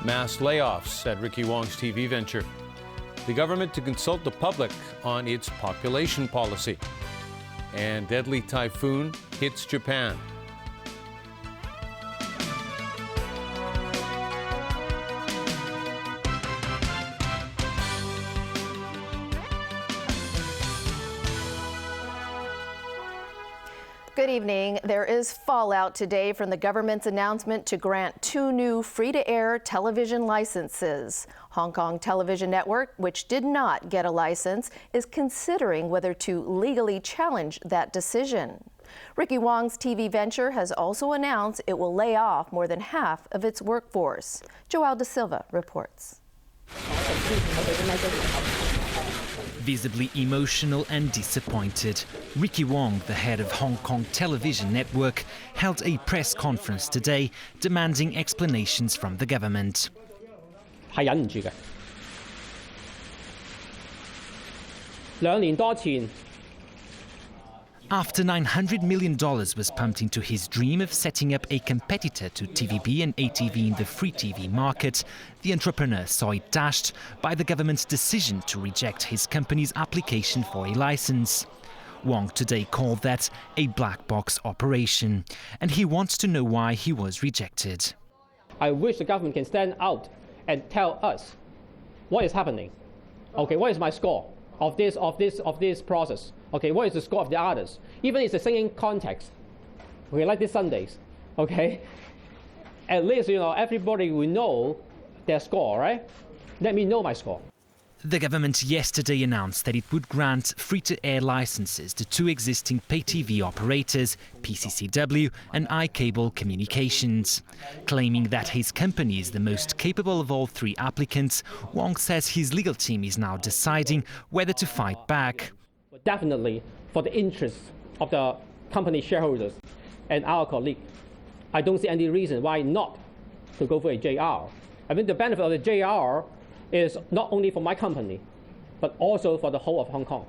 Mass layoffs at Ricky Wong's TV venture. The government to consult the public on its population policy. And deadly typhoon hits Japan. Good evening. There is fallout today from the government's announcement to grant 2 new free-to-air television licenses. Hong Kong Television Network, which did not get a license, is considering whether to legally challenge that decision. Ricky Wong's TV venture has also announced it will lay off more than half of its workforce. Joel De Silva reports. Visibly emotional and disappointed, Ricky Wong, the head of Hong Kong Television Network, held a press conference today demanding explanations from the government. 係忍唔住嘅。2年多前 After $900 million was pumped into his dream of setting up a competitor to TVB and ATV in the free TV market, the entrepreneur saw it dashed by the government's decision to reject his company's application for a license. Wong today called that a black box operation, and he wants to know why he was rejected. I wish the government can stand out and tell us what is happening. Okay, what is my score of this process? Okay, what is the score of the others? Even if it's a singing context, okay, like this Sundays, okay? At least, everybody will know their score, right? Let me know my score. The government yesterday announced that it would grant free-to-air licenses to 2 existing pay-TV operators, PCCW and iCable Communications. Claiming that his company is the most capable of all 3 applicants, Wong says his legal team is now deciding whether to fight back. Definitely, for the interests of the company shareholders and our colleague, I don't see any reason why not to go for a JR. I think the benefit of the JR is not only for my company, but also for the whole of Hong Kong.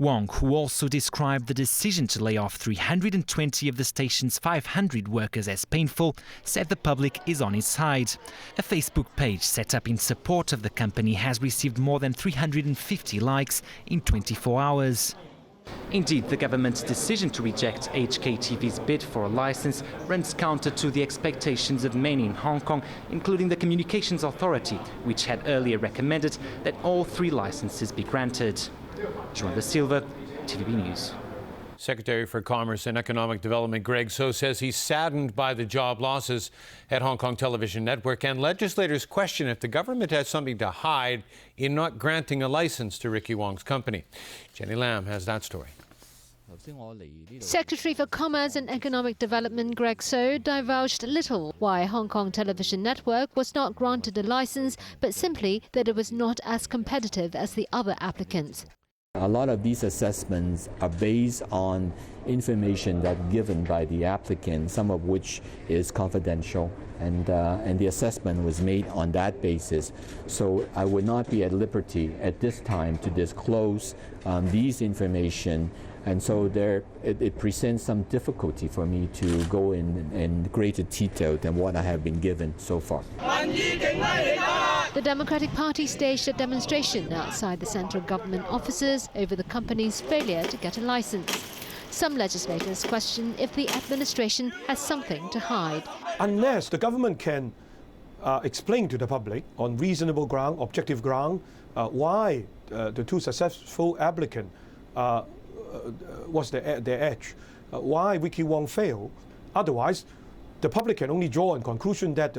Wong, who also described the decision to lay off 320 of the station's 500 workers as painful, said the public is on his side. A Facebook page set up in support of the company has received more than 350 likes in 24 hours. Indeed, the government's decision to reject HKTV's bid for a license runs counter to the expectations of many in Hong Kong, including the Communications Authority, which had earlier recommended that all 3 licenses be granted. Joel De Silva, TVB News. Secretary for Commerce and Economic Development Greg So says he's saddened by the job losses at Hong Kong Television Network, and legislators question if the government has something to hide in not granting a license to Ricky Wong's company. Jenny Lam has that story. Secretary for Commerce and Economic Development Greg So divulged little why Hong Kong Television Network was not granted a license, but simply that it was not as competitive as the other applicants. A lot of these assessments are based on information that's given by the applicant, some of which is confidential, and the assessment was made on that basis. So I would not be at liberty at this time to disclose these information, and so it presents some difficulty for me to go in greater detail than what I have been given so far. The Democratic Party staged a demonstration outside the central government offices over the company's failure to get a license. Some legislators question if the administration has something to hide. Unless the government can explain to the public on reasonable ground, objective ground, why the 2 successful applicants was their edge, why Ricky Wong failed. Otherwise, the public can only draw a conclusion that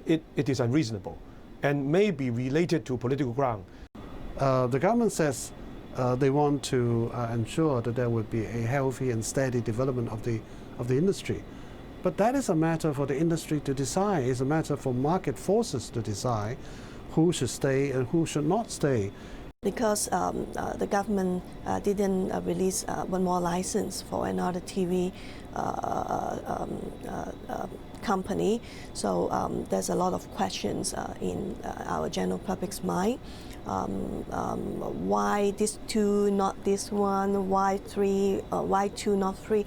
it is unreasonable and may be related to political ground. The government says they want to ensure that there would be a healthy and steady development of the industry. But that is a matter for the industry to decide. It's a matter for market forces to decide who should stay and who should not stay. Because the government didn't release one more license for another TV company. So there's a lot of questions in our general public's mind. Why this two, not this one? Why three? Why two, not three?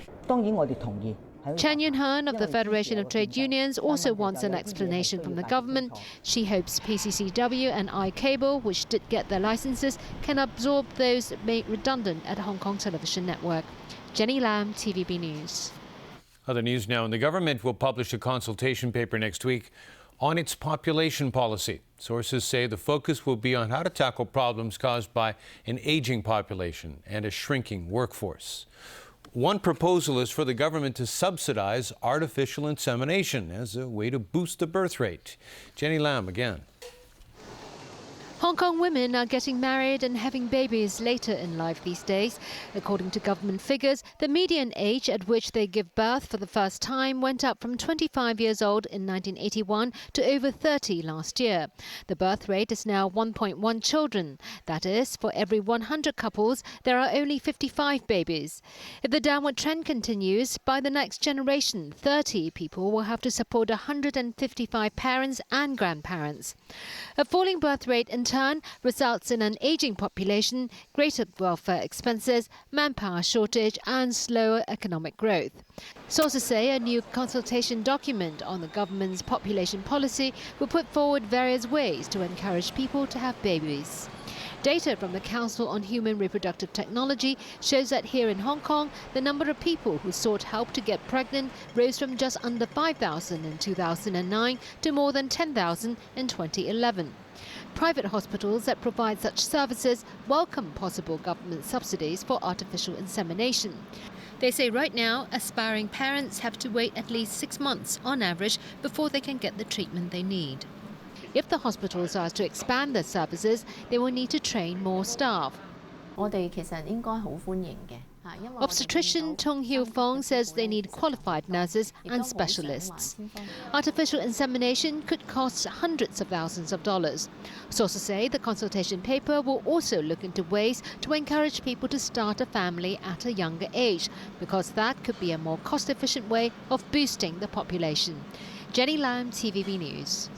Chen Yunhan of the Federation of Trade Unions also wants an explanation from the government. She hopes PCCW and iCable, which did get their licenses, can absorb those made redundant at Hong Kong Television Network. Jenny Lam, TVB News. Other news now, and the government will publish a consultation paper next week on its population policy. Sources say the focus will be on how to tackle problems caused by an aging population and a shrinking workforce. One proposal is for the government to subsidize artificial insemination as a way to boost the birth rate. Jenny Lam again. Hong Kong women are getting married and having babies later in life these days. According to government figures, the median age at which they give birth for the first time went up from 25 years old in 1981 to over 30 last year. The birth rate is now 1.1 children. That is, for every 100 couples, there are only 55 babies. If the downward trend continues, by the next generation, 30 people will have to support 155 parents and grandparents. A falling birth rate in turn results in an aging population, greater welfare expenses, manpower shortage and slower economic growth. Sources say a new consultation document on the government's population policy will put forward various ways to encourage people to have babies. Data from the Council on Human Reproductive Technology shows that here in Hong Kong, the number of people who sought help to get pregnant rose from just under 5,000 in 2009 to more than 10,000 in 2011. Private hospitals that provide such services welcome possible government subsidies for artificial insemination. They say right now, aspiring parents have to wait at least 6 months on average before they can get the treatment they need. If the hospitals are to expand their services, they will need to train more staff. Obstetrician Tung Hiu Fong says they need qualified nurses and specialists. Artificial insemination could cost hundreds of thousands of dollars. Sources say the consultation paper will also look into ways to encourage people to start a family at a younger age, because that could be a more cost-efficient way of boosting the population. Jenny Lam, TVB News.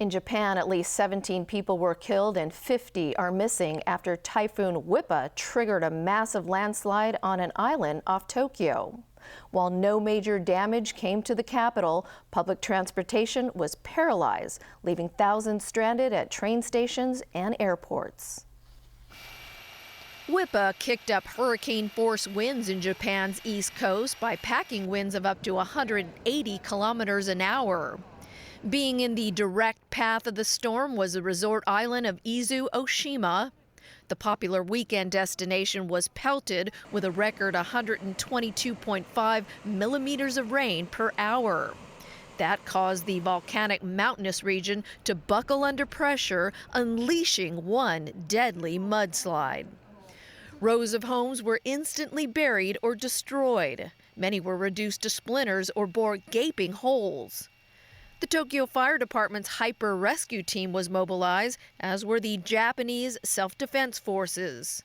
In Japan, at least 17 people were killed and 50 are missing after Typhoon Whippa triggered a massive landslide on an island off Tokyo. While no major damage came to the capital, public transportation was paralyzed, leaving thousands stranded at train stations and airports. Whippa kicked up hurricane-force winds in Japan's east coast by packing winds of up to 180 kilometers an hour. Being in the direct path of the storm was the resort island of Izu Oshima. The popular weekend destination was pelted with a record 122.5 millimeters of rain per hour. That caused the volcanic mountainous region to buckle under pressure, unleashing one deadly mudslide. Rows of homes were instantly buried or destroyed. Many were reduced to splinters or bore gaping holes. The Tokyo Fire Department's hyper rescue team was mobilized, as were the Japanese self-defense forces.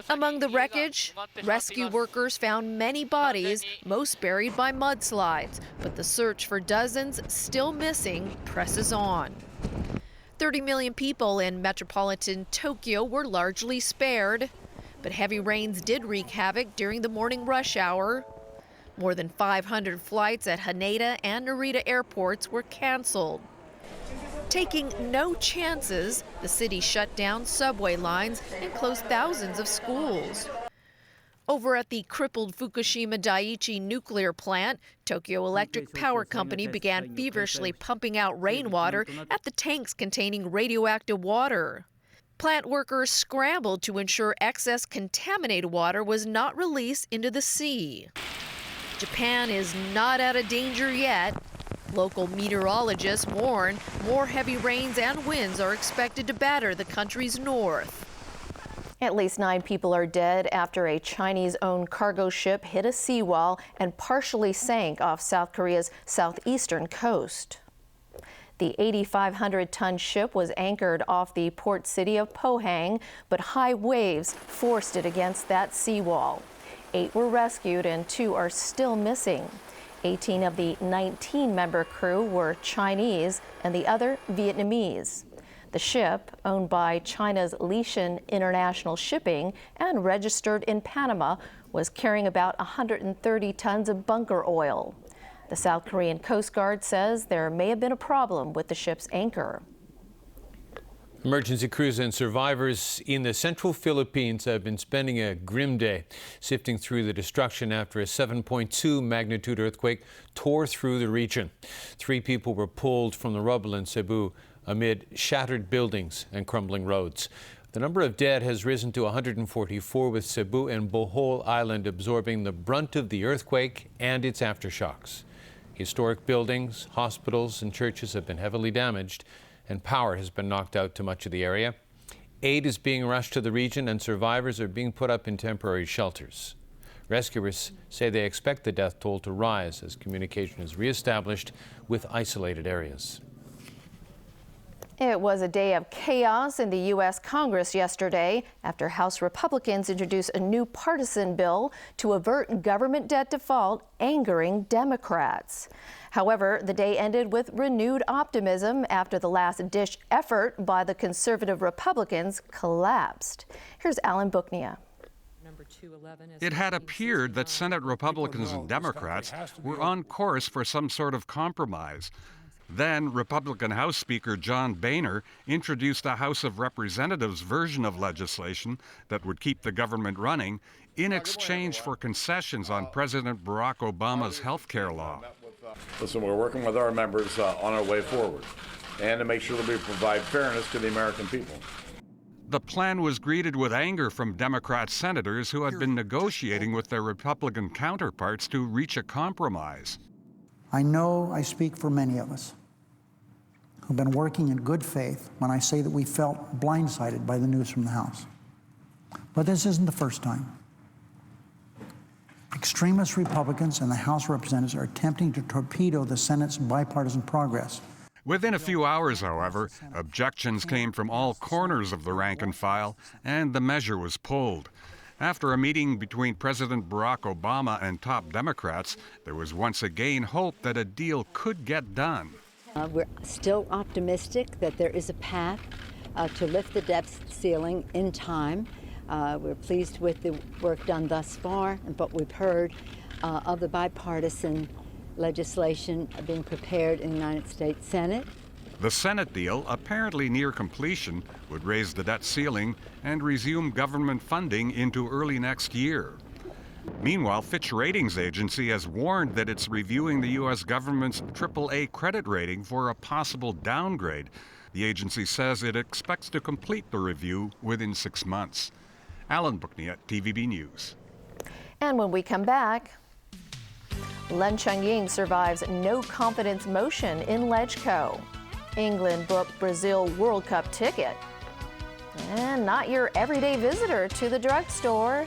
Among the wreckage, rescue workers found many bodies, most buried by mudslides, but the search for dozens still missing presses on. 30 million people in metropolitan Tokyo were largely spared, but heavy rains did wreak havoc during the morning rush hour. More than 500 flights at Haneda and Narita airports were canceled. Taking no chances, the city shut down subway lines and closed thousands of schools. Over at the crippled Fukushima Daiichi nuclear plant, Tokyo Electric Power Company began feverishly pumping out rainwater at the tanks containing radioactive water. Plant workers scrambled to ensure excess contaminated water was not released into the sea. Japan is not out of danger yet. Local meteorologists warn more heavy rains and winds are expected to batter the country's north. At least 9 people are dead after a Chinese-owned cargo ship hit a seawall and partially sank off South Korea's southeastern coast. The 8,500-ton ship was anchored off the port city of Pohang, but high waves forced it against that seawall. 8 were rescued and 2 are still missing. 18 of the 19-member crew were Chinese and the other Vietnamese. The ship, owned by China's Lishan International Shipping and registered in Panama, was carrying about 130 tons of bunker oil. The South Korean Coast Guard says there may have been a problem with the ship's anchor. Emergency crews and survivors in the central Philippines have been spending a grim day, sifting through the destruction after a 7.2 magnitude earthquake tore through the region. 3 people were pulled from the rubble in Cebu amid shattered buildings and crumbling roads. The number of dead has risen to 144, with Cebu and Bohol Island absorbing the brunt of the earthquake and its aftershocks. Historic buildings, hospitals, and churches have been heavily damaged, and power has been knocked out to much of the area. Aid is being rushed to the region, and survivors are being put up in temporary shelters. Rescuers say they expect the death toll to rise as communication is reestablished with isolated areas. It was a day of chaos in the U.S. Congress yesterday after House Republicans introduced a new partisan bill to avert government debt default, angering Democrats. However, the day ended with renewed optimism after the last-ditch effort by the conservative Republicans collapsed. Here's Alan Booknia. It had appeared that Senate Republicans and Democrats were on course for some sort of compromise. Then Republican House Speaker John Boehner introduced a House of Representatives version of legislation that would keep the government running in exchange for concessions on President Barack Obama's health care law. Listen, we're working with our members on our way forward and to make sure that we provide fairness to the American people. The plan was greeted with anger from Democrat senators who had been negotiating with their Republican counterparts to reach a compromise. I know I speak for many of us who've been working in good faith when I say that we felt blindsided by the news from the House. But this isn't the first time. Extremist Republicans in the House of Representatives are attempting to torpedo the Senate's bipartisan progress. Within a few hours, however, objections came from all corners of the rank and file, and the measure was pulled. After a meeting between President Barack Obama and top Democrats, there was once again hope that a deal could get done. We're still optimistic that there is a path to lift the debt ceiling in time. We're pleased with the work done thus far and what we've heard of the bipartisan legislation being prepared in the United States Senate. The Senate deal, apparently near completion, would raise the debt ceiling and resume government funding into early next year. Meanwhile, Fitch Ratings Agency has warned that it's reviewing the U.S. government's AAA credit rating for a possible downgrade. The agency says it expects to complete the review within 6 months. Alan Booknia, TVB News. And when we come back, Len Cheng-Ying survives no confidence motion in LegCo. England booked Brazil World Cup ticket. And not your everyday visitor to the drugstore.